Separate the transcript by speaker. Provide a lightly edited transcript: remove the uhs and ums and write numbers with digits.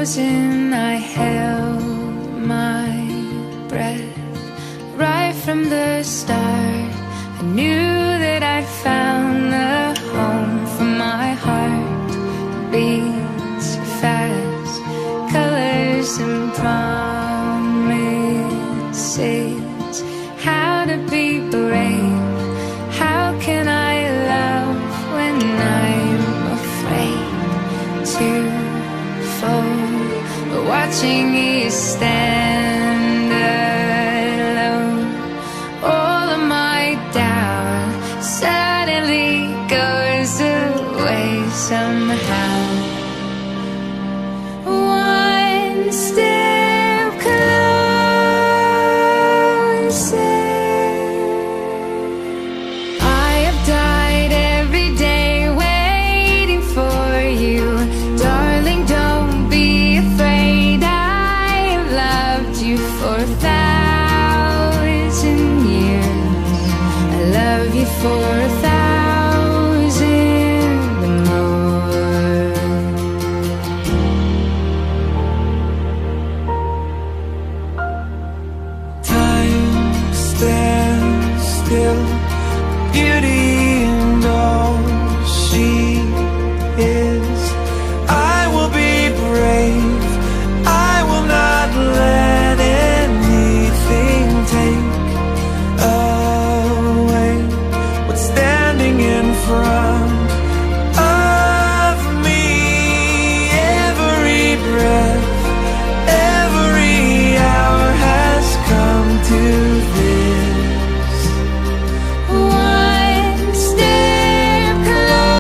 Speaker 1: frozen, I held my breath. Right from the start, I knew that I'd found the home for my heart. Beats fast, colors and promises. How to be brave, how can I love when I'm afraid to fall? Watching you stand alone, all of my doubt suddenly goes away somehow. One step closer. I have died every day waiting for you, darling, don't be afraid. I've loved you for 1,000 years. I love you for 1,000 more. Time stands still, beauty and all she is. I will be brave, I will not let anything take away what's standing in front